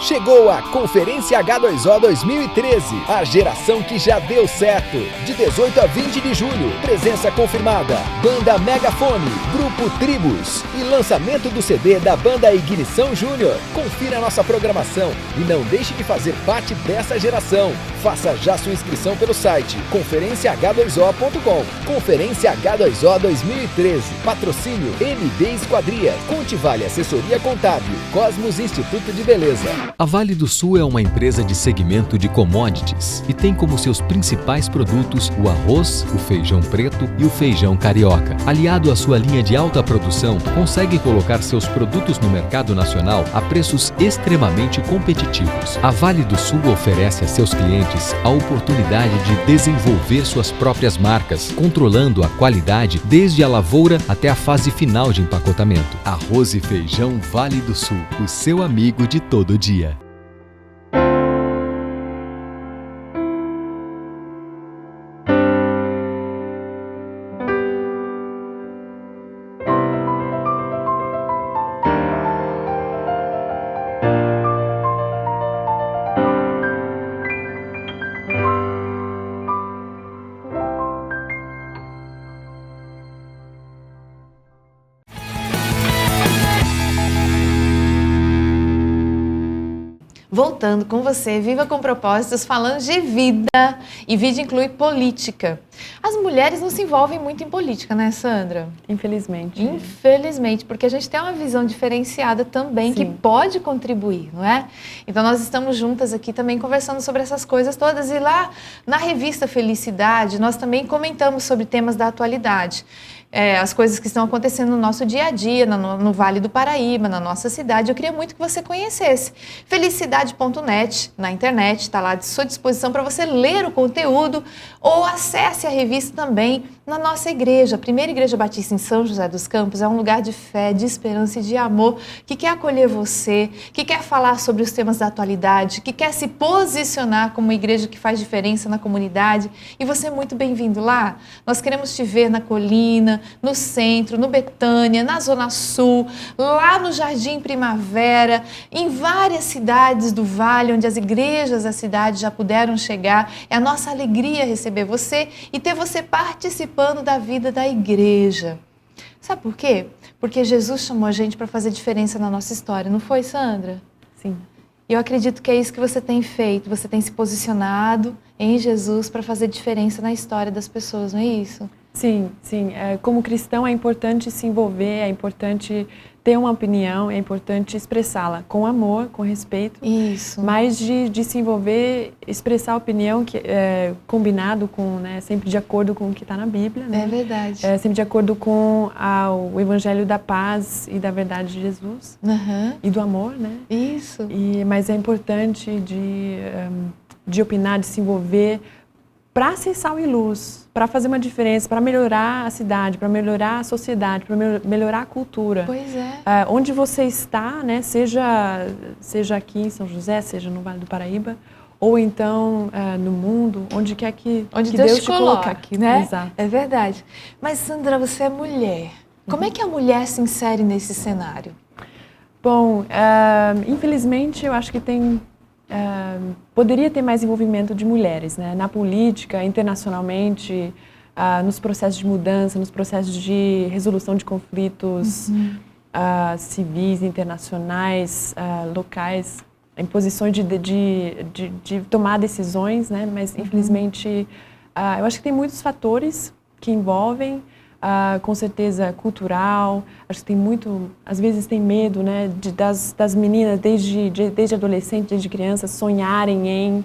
Speaker 2: Chegou a Conferência H2O 2013, a geração que já deu certo. De 18 a 20 de julho, presença confirmada, Banda Megafone, Grupo Tribos e lançamento do CD da Banda Ignição Júnior. Confira nossa programação e não deixe de fazer parte dessa geração. Faça já sua inscrição pelo site conferenciah2o.com. Conferência H2O 2013, patrocínio MD Esquadria, Contivale Assessoria Contábil, Cosmos Instituto de Beleza.
Speaker 8: A Vale do Sul é uma empresa de segmento de commodities e tem como seus principais produtos o arroz, o feijão preto e o feijão carioca. Aliado à sua linha de alta produção, consegue colocar seus produtos no mercado nacional a preços extremamente competitivos. A Vale do Sul oferece a seus clientes a oportunidade de desenvolver suas próprias marcas, controlando a qualidade desde a lavoura até a fase final de empacotamento. Arroz e feijão Vale do Sul, o seu amigo de todo dia.
Speaker 1: Voltando com você, Viva com Propósitos, falando de vida, e vida inclui política. As mulheres não se envolvem muito em política, né, Sandra?
Speaker 5: Infelizmente.
Speaker 1: Infelizmente, porque a gente tem uma visão diferenciada também, que pode contribuir, não é? Então nós estamos juntas aqui também conversando sobre essas coisas todas, e lá na revista Felicidade nós também comentamos sobre temas da atualidade. As coisas que estão acontecendo no nosso dia a dia, no Vale do Paraíba, na nossa cidade. Eu queria muito que você conhecesse. Felicidade.net, na internet, está lá à sua disposição para você ler o conteúdo, ou acesse a revista também na nossa igreja. A Primeira Igreja Batista em São José dos Campos é um lugar de fé, de esperança e de amor, que quer acolher você, que quer falar sobre os temas da atualidade, que quer se posicionar como uma igreja que faz diferença na comunidade. E você é muito bem-vindo lá. Nós queremos te ver na Colina, no centro, no Betânia, na Zona Sul, lá no Jardim Primavera, em várias cidades do Vale, onde as igrejas da cidade já puderam chegar. É a nossa alegria receber você e ter você participando da vida da igreja. Sabe por quê? Porque Jesus chamou a gente para fazer diferença na nossa história, não foi, Sandra?
Speaker 5: Sim.
Speaker 1: E eu acredito que é isso que você tem feito, você tem se posicionado em Jesus para fazer diferença na história das pessoas, não é isso?
Speaker 5: Sim, sim. Como cristão é importante se envolver, é importante ter uma opinião, é importante expressá-la com amor, com respeito.
Speaker 1: Isso. Mas
Speaker 5: de se envolver, expressar a opinião que é combinado com, né, sempre de acordo com o que está na Bíblia. Né?
Speaker 1: É verdade.
Speaker 5: Sempre de acordo com o Evangelho da paz e da verdade de Jesus. E do amor, né?
Speaker 1: Isso.
Speaker 5: Mas é importante de opinar, de se envolver, para ser sal e luz, para fazer uma diferença, para melhorar a cidade, para melhorar a sociedade, para melhorar a cultura.
Speaker 1: Pois é.
Speaker 5: Onde você está, né, seja aqui em São José, seja no Vale do Paraíba, ou então no mundo, onde quer que
Speaker 1: Deus te coloca aqui, né?
Speaker 5: Exato.
Speaker 1: É verdade. Mas, Sandra, você é mulher. Como é que a mulher se insere nesse cenário?
Speaker 5: Bom, infelizmente, eu acho que poderia ter mais envolvimento de mulheres, né? Na política, internacionalmente, nos processos de mudança, nos processos de resolução de conflitos civis, internacionais, locais, em posições de tomar decisões, né? Mas, infelizmente, eu acho que tem muitos fatores que envolvem, com certeza cultural, acho que tem muito, às vezes tem medo, né, das meninas desde adolescente, desde criança, sonharem em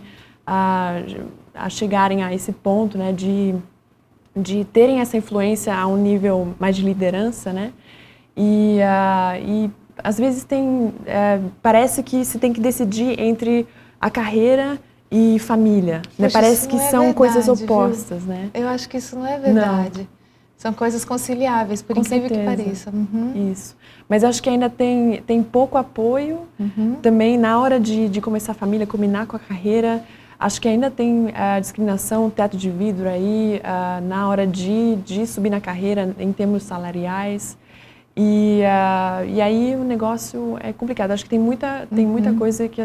Speaker 5: chegarem a esse ponto, né, de terem essa influência a um nível mais de liderança, né, e às vezes parece que se tem que decidir entre a carreira e família, né? Parece que são coisas opostas,
Speaker 1: viu?
Speaker 5: Né?
Speaker 1: Eu acho que isso não é verdade. Não. São coisas conciliáveis, por incrível que pareça.
Speaker 5: Isso. Mas acho que ainda tem pouco apoio também na hora de começar a família, combinar com a carreira. Acho que ainda tem discriminação, teto de vidro aí, na hora de subir na carreira em termos salariais. E aí o negócio é complicado. Acho que tem muita coisa que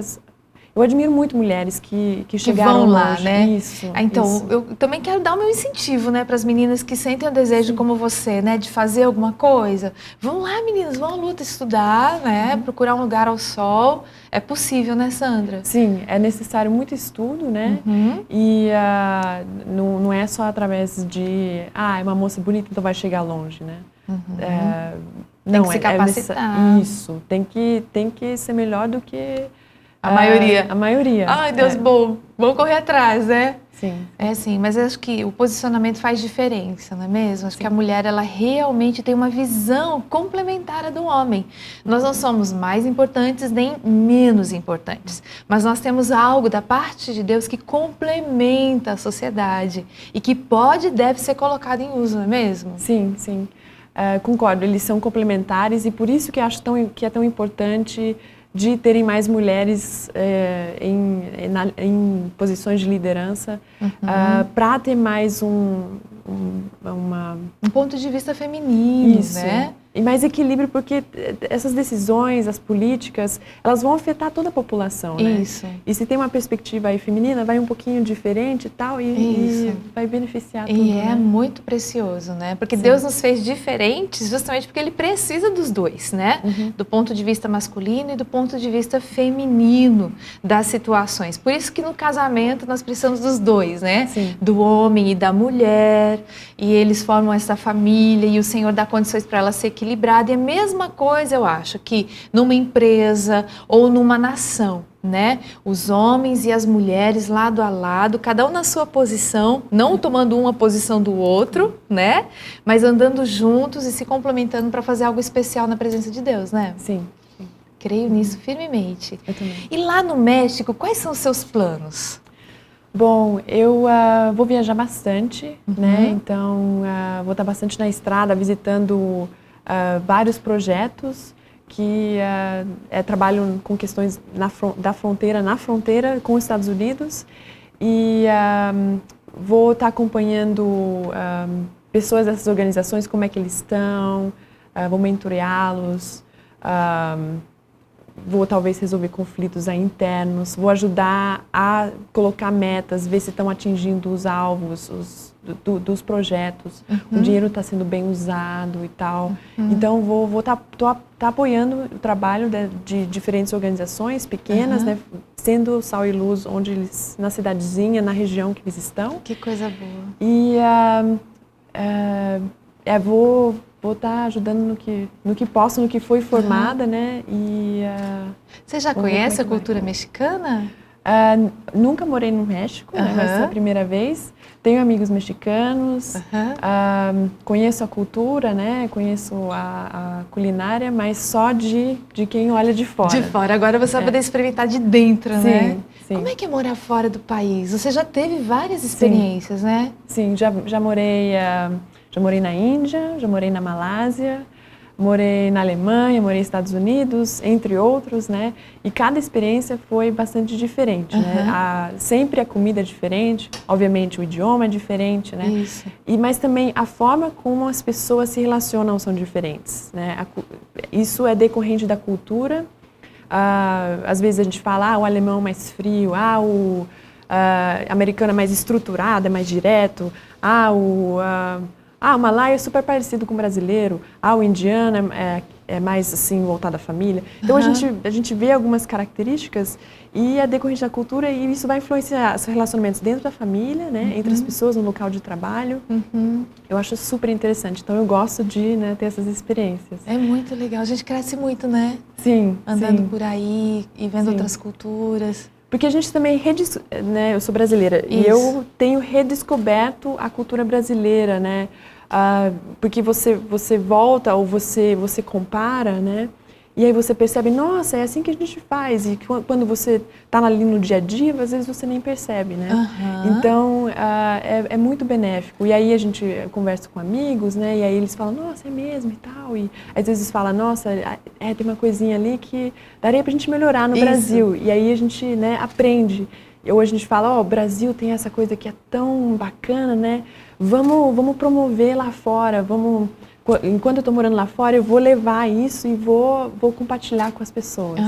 Speaker 5: eu admiro muito mulheres que chegaram
Speaker 1: vão lá,
Speaker 5: longe.
Speaker 1: né?
Speaker 5: Isso.
Speaker 1: Então,
Speaker 5: isso.
Speaker 1: eu também quero dar o meu incentivo, né, para as meninas que sentem o desejo como você, né, de fazer alguma coisa. Vão lá, meninas, vão à luta estudar, né, procurar um lugar ao sol. É possível, né, Sandra?
Speaker 5: Sim, é necessário muito estudo, né? E não é só através de, é uma moça bonita, então vai chegar longe, né?
Speaker 1: Tem que se capacitar.
Speaker 5: Isso, tem que ser melhor do que
Speaker 1: a maioria.
Speaker 5: A maioria.
Speaker 1: Ai, Deus bom. Vamos correr atrás, né?
Speaker 5: Sim.
Speaker 1: É sim, mas eu acho que o posicionamento faz diferença, não é mesmo? Acho que a mulher, ela realmente tem uma visão complementar à do homem. Nós não somos mais importantes nem menos importantes, mas nós temos algo da parte de Deus que complementa a sociedade e que pode e deve ser colocado em uso, não é mesmo?
Speaker 5: Sim, sim. Concordo, eles são complementares e por isso que acho que é tão importante de terem mais mulheres em posições de liderança, para ter mais um
Speaker 1: ponto de vista feminino,
Speaker 5: isso,
Speaker 1: né?
Speaker 5: E mais equilíbrio, porque essas decisões, as políticas, elas vão afetar toda a população, né?
Speaker 1: Isso.
Speaker 5: E se tem uma perspectiva aí feminina, vai um pouquinho diferente e tal, e vai beneficiar tudo,
Speaker 1: E
Speaker 5: né?
Speaker 1: é muito precioso, né? Porque Deus nos fez diferentes justamente porque Ele precisa dos dois, né? Do ponto de vista masculino e do ponto de vista feminino das situações. Por isso que no casamento nós precisamos dos dois, né?
Speaker 5: Sim.
Speaker 1: Do homem e da mulher, e eles formam essa família e o Senhor dá condições para ela ser equilibrada. E a mesma coisa eu acho que numa empresa ou numa nação, né? Os homens e as mulheres lado a lado, cada um na sua posição, não tomando uma posição do outro, né? Mas andando juntos e se complementando para fazer algo especial na presença de Deus, né?
Speaker 5: Sim.
Speaker 1: Creio nisso firmemente.
Speaker 5: Eu também.
Speaker 1: E lá no México, quais são os seus planos?
Speaker 5: Bom, eu vou viajar bastante, né? Então, vou estar bastante na estrada, visitando vários projetos que trabalham com questões na fronteira com os Estados Unidos. E vou estar acompanhando pessoas dessas organizações, como é que eles estão, vou mentoreá-los, vou talvez resolver conflitos aí internos, vou ajudar a colocar metas, ver se estão atingindo os alvos dos projetos, o dinheiro está sendo bem usado e tal. Então, vou estar apoiando o trabalho de diferentes organizações pequenas, né, sendo sal e luz onde eles, na cidadezinha, na região que eles estão.
Speaker 1: Que coisa boa.
Speaker 5: E vou estar ajudando no que posso, no que foi formada, né? E,
Speaker 1: você já conhece a cultura mexicana?
Speaker 5: Nunca morei no México, né? Vai ser a primeira vez. Tenho amigos mexicanos, conheço a cultura, né? Conheço a culinária, mas só de quem olha de fora.
Speaker 1: De fora, agora você vai poder experimentar de dentro, né?
Speaker 5: Sim. Sim.
Speaker 1: Como é que é morar fora do país? Você já teve várias experiências, né?
Speaker 5: Sim, já morei na Índia, já morei na Malásia, morei na Alemanha, morei nos Estados Unidos, entre outros, né? E cada experiência foi bastante diferente, né? Sempre a comida é diferente, obviamente o idioma é diferente, né?
Speaker 1: Isso.
Speaker 5: Mas também a forma como as pessoas se relacionam são diferentes, né? Isso é decorrente da cultura. Às vezes a gente fala, o alemão é mais frio, o americano é mais estruturado, é mais direto, o malaio é super parecido com o brasileiro, o indiano é mais assim voltado à família. Então a gente vê algumas características e é decorrente da cultura e isso vai influenciar os relacionamentos dentro da família, né, entre as pessoas no local de trabalho. Eu acho super interessante, então eu gosto de, né, ter essas experiências.
Speaker 1: É muito legal, a gente cresce muito, né?
Speaker 5: Sim.
Speaker 1: Andando por aí e vendo outras culturas.
Speaker 5: Porque a gente também, né, eu sou brasileira e eu tenho redescoberto a cultura brasileira, né? Porque você volta ou você compara, né? E aí você percebe, nossa, é assim que a gente faz. E quando você está ali no dia a dia, às vezes você nem percebe, né? Então, é muito benéfico. E aí a gente conversa com amigos, né? E aí eles falam, nossa, é mesmo e tal. E às vezes fala, nossa, tem uma coisinha ali que daria pra gente melhorar no Brasil. E aí a gente, né, aprende. Hoje a gente fala, o Brasil tem essa coisa que é tão bacana, né? Vamos promover lá fora, enquanto eu estou morando lá fora, eu vou levar isso e vou compartilhar com as pessoas.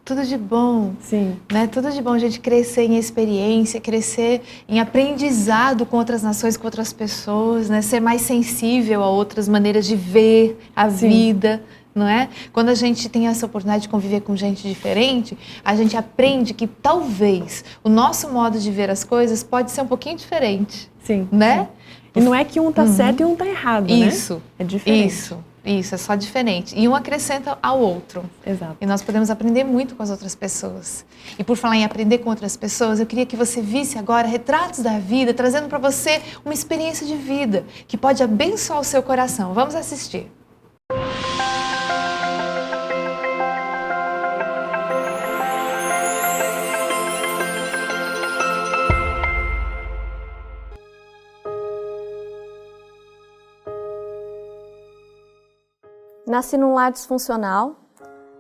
Speaker 1: Tudo de bom.
Speaker 5: Sim.
Speaker 1: Né? Tudo de bom a gente crescer em experiência, crescer em aprendizado com outras nações, com outras pessoas, né? Ser mais sensível a outras maneiras de ver a vida. Não é? Quando a gente tem essa oportunidade de conviver com gente diferente, a gente aprende que talvez o nosso modo de ver as coisas pode ser um pouquinho diferente.
Speaker 5: Sim.
Speaker 1: Né?
Speaker 5: E não é que um tá certo e um tá errado, né?
Speaker 1: Isso.
Speaker 5: É diferente.
Speaker 1: Isso, é só diferente. E um acrescenta ao outro.
Speaker 5: Exato.
Speaker 1: E nós podemos aprender muito com as outras pessoas. E por falar em aprender com outras pessoas, eu queria que você visse agora retratos da vida, trazendo para você uma experiência de vida que pode abençoar o seu coração. Vamos assistir.
Speaker 9: Nasci num lar disfuncional.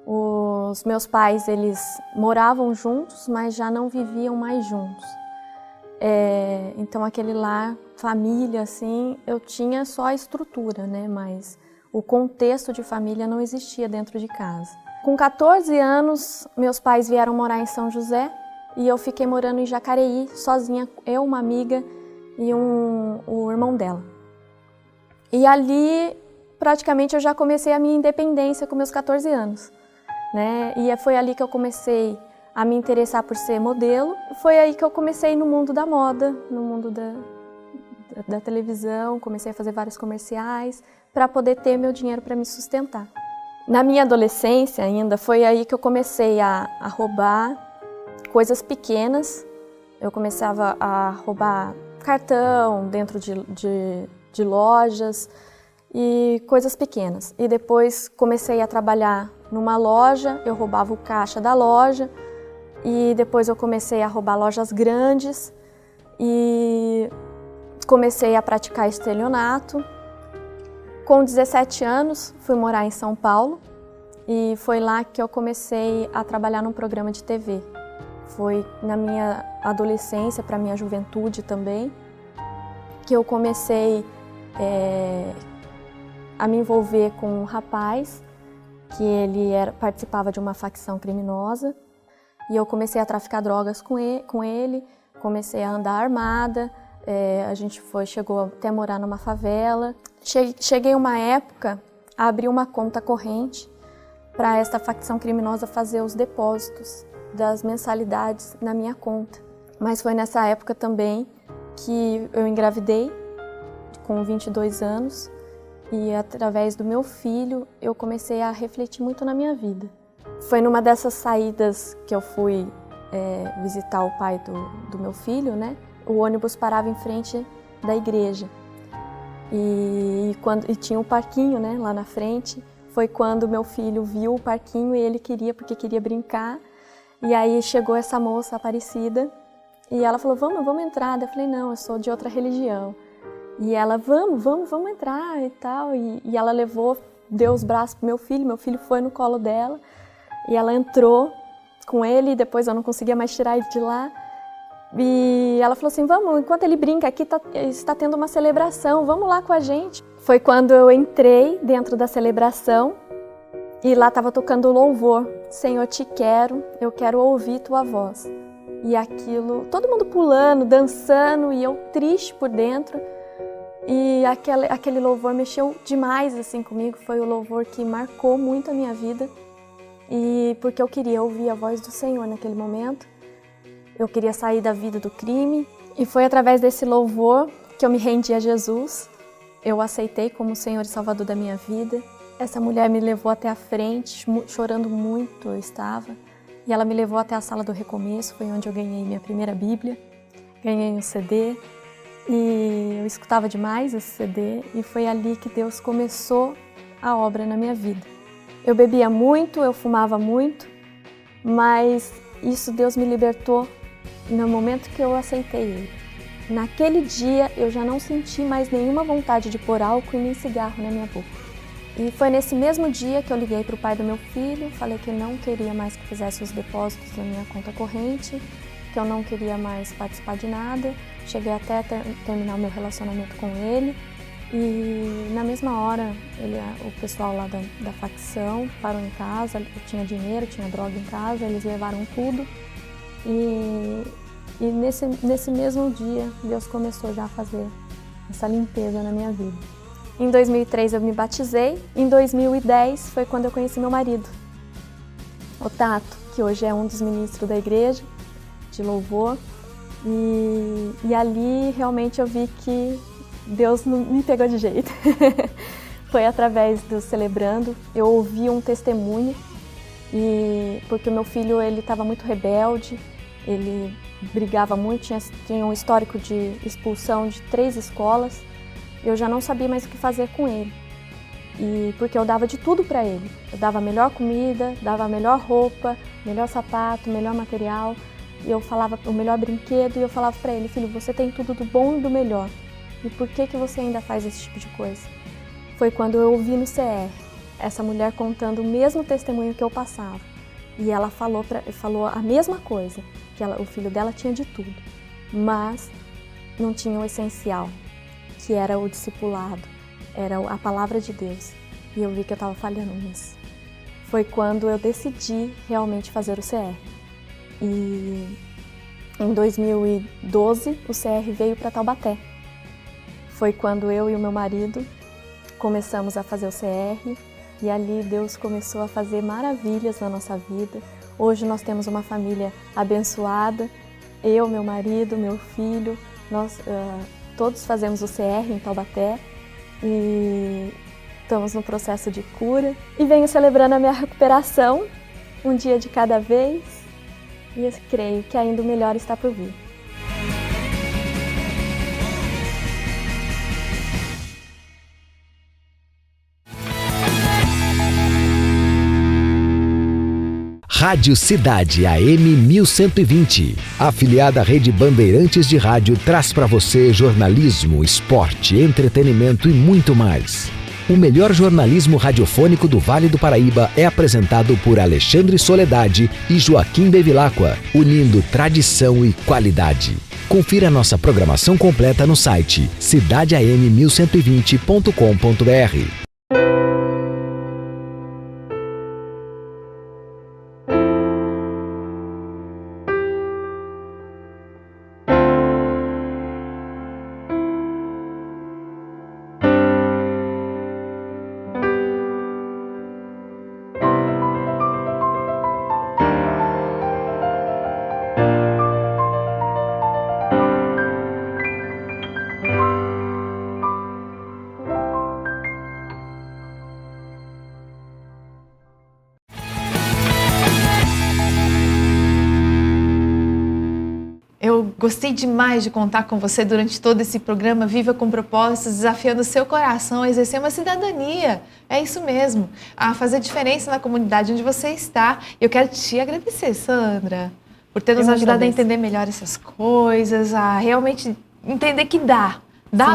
Speaker 9: Os meus pais, eles moravam juntos, mas já não viviam mais juntos. Então aquele lar, família, assim, eu tinha só a estrutura, né? Mas o contexto de família não existia dentro de casa. Com 14 anos, meus pais vieram morar em São José e eu fiquei morando em Jacareí, sozinha, eu, uma amiga e o irmão dela. E ali, praticamente, eu já comecei a minha independência com meus 14 anos, né? E foi ali que eu comecei a me interessar por ser modelo. Foi aí que eu comecei no mundo da moda, no mundo da televisão, comecei a fazer vários comerciais para poder ter meu dinheiro para me sustentar. Na minha adolescência ainda, foi aí que eu comecei a roubar coisas pequenas. Eu começava a roubar cartão dentro de lojas, e coisas pequenas. E depois comecei a trabalhar numa loja, eu roubava o caixa da loja, e depois eu comecei a roubar lojas grandes e comecei a praticar estelionato. Com 17 anos, fui morar em São Paulo e foi lá que eu comecei a trabalhar num programa de TV. Foi na minha adolescência, para minha juventude também, que eu comecei a me envolver com um rapaz que ele participava de uma facção criminosa e eu comecei a traficar drogas com ele, comecei a andar armada, a gente chegou até a morar numa favela. Cheguei uma época a abrir uma conta corrente para esta facção criminosa fazer os depósitos das mensalidades na minha conta. Mas foi nessa época também que eu engravidei, com 22 anos, e através do meu filho eu comecei a refletir muito na minha vida. Foi numa dessas saídas que eu fui visitar o pai do meu filho, né? O ônibus parava em frente da igreja e tinha um parquinho, né, lá na frente. Foi quando meu filho viu o parquinho e ele porque queria brincar, E aí chegou essa moça Aparecida e ela falou, vamos entrar. Eu falei, não, eu sou de outra religião. E ela, vamos entrar e tal. E ela levou, deu os braços pro meu filho foi no colo dela. E ela entrou com ele e depois eu não conseguia mais tirar ele de lá. E ela falou assim, vamos, enquanto ele brinca aqui, está tendo uma celebração, vamos lá com a gente. Foi quando eu entrei dentro da celebração e lá estava tocando louvor. Senhor, te quero, eu quero ouvir tua voz. E aquilo, todo mundo pulando, dançando e eu triste por dentro. E aquele louvor mexeu demais assim comigo, foi o louvor que marcou muito a minha vida. E porque eu queria ouvir a voz do Senhor naquele momento. Eu queria sair da vida do crime. E foi através desse louvor que eu me rendi a Jesus. Eu aceitei como o Senhor e Salvador da minha vida. Essa mulher me levou até a frente, chorando muito eu estava. E ela me levou até a sala do recomeço, foi onde eu ganhei minha primeira Bíblia. Ganhei um CD e eu escutava demais esse CD. E foi ali que Deus começou a obra na minha vida. Eu bebia muito, eu fumava muito, mas isso Deus me libertou no momento que eu aceitei Ele. Naquele dia eu já não senti mais nenhuma vontade de pôr álcool e nem cigarro na minha boca. E foi nesse mesmo dia que eu liguei para o pai do meu filho, falei que eu não queria mais que fizesse os depósitos na minha conta corrente, que eu não queria mais participar de nada. Cheguei até a terminar o meu relacionamento com ele. E na mesma hora, o pessoal lá da facção parou em casa, eu tinha dinheiro, tinha droga em casa, eles levaram tudo. E nesse mesmo dia, Deus começou já a fazer essa limpeza na minha vida. Em 2003 eu me batizei, em 2010 foi quando eu conheci meu marido, o Tato, que hoje é um dos ministros da igreja, de louvor. E ali realmente eu vi que Deus não me pegou de jeito. Foi através do Celebrando, eu ouvi um testemunho, porque o meu filho estava muito rebelde, ele brigava muito, tinha um histórico de expulsão de 3 escolas, eu já não sabia mais o que fazer com ele. Porque eu dava de tudo para ele, eu dava a melhor comida, dava a melhor roupa, melhor sapato, melhor material, e eu falava o melhor brinquedo, e eu falava para ele, filho, você tem tudo do bom e do melhor. E por que você ainda faz esse tipo de coisa? Foi quando eu ouvi no CR essa mulher contando o mesmo testemunho que eu passava. E ela falou a mesma coisa, que o filho dela tinha de tudo, mas não tinha o essencial, que era o discipulado, era a palavra de Deus. E eu vi que eu estava falhando nisso. Foi quando eu decidi realmente fazer o CR. E em 2012 o CR veio para Taubaté. Foi quando eu e o meu marido começamos a fazer o CR e ali Deus começou a fazer maravilhas na nossa vida. Hoje nós temos uma família abençoada, eu, meu marido, meu filho, nós todos fazemos o CR em Taubaté e estamos no processo de cura. E venho celebrando a minha recuperação, um dia de cada vez, e eu creio que ainda o melhor está por vir.
Speaker 2: Rádio Cidade AM 1120. Afiliada à Rede Bandeirantes de Rádio, traz para você jornalismo, esporte, entretenimento e muito mais. O melhor jornalismo radiofônico do Vale do Paraíba é apresentado por Alexandre Soledade e Joaquim Bevilacqua, unindo tradição e qualidade. Confira nossa programação completa no site cidadeam1120.com.br.
Speaker 1: Gostei demais de contar com você durante todo esse programa Viva com Propósitos, desafiando o seu coração a exercer uma cidadania. É isso mesmo, a fazer diferença na comunidade onde você está. Eu quero te agradecer, Sandra, por ter nos ajudado a entender melhor essas coisas, a realmente entender que dá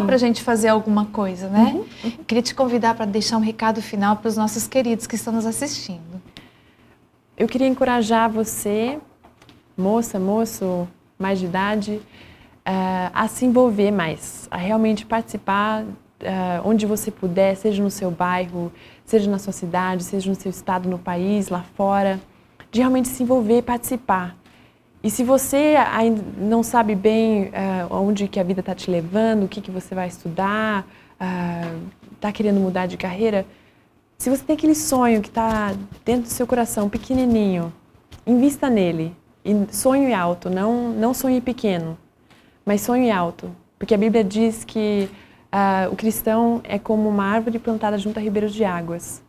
Speaker 1: pra gente fazer alguma coisa, né? Queria te convidar para deixar um recado final para os nossos queridos que estão nos assistindo.
Speaker 5: Eu queria encorajar você, moça, moço, mais de idade, a se envolver mais, a realmente participar onde você puder, seja no seu bairro, seja na sua cidade, seja no seu estado, no país, lá fora, de realmente se envolver e participar. E se você ainda não sabe bem onde que a vida está te levando, o que você vai estudar, está querendo mudar de carreira, se você tem aquele sonho que está dentro do seu coração, pequenininho, invista nele. E sonhe alto, não sonhe pequeno, mas sonhe alto. Porque a Bíblia diz que o cristão é como uma árvore plantada junto a ribeiros de águas,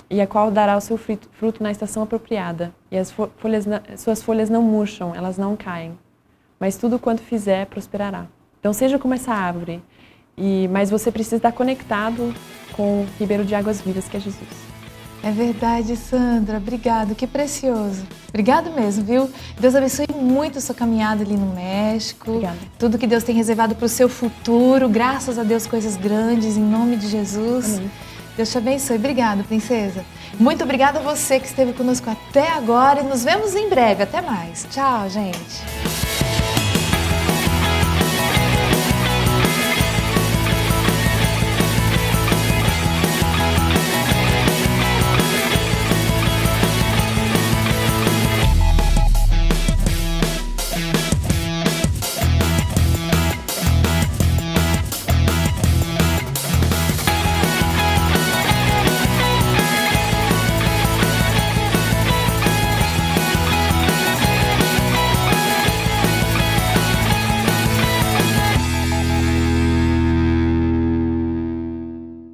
Speaker 5: e a qual dará o seu fruto na estação apropriada. E as suas folhas não murcham, elas não caem. Mas tudo quanto fizer, prosperará. Então seja como essa árvore. Mas você precisa estar conectado com o ribeiro de águas vivas, que é Jesus.
Speaker 1: É verdade, Sandra. Obrigado, que precioso. Obrigado mesmo, viu? Deus abençoe muito a sua caminhada ali no México.
Speaker 5: Obrigada.
Speaker 1: Tudo que Deus tem reservado para o seu futuro. Graças a Deus, coisas grandes, em nome de Jesus.
Speaker 5: Amém.
Speaker 1: Deus te abençoe. Obrigada, princesa. Muito obrigada a você que esteve conosco até agora e nos vemos em breve. Até mais. Tchau, gente.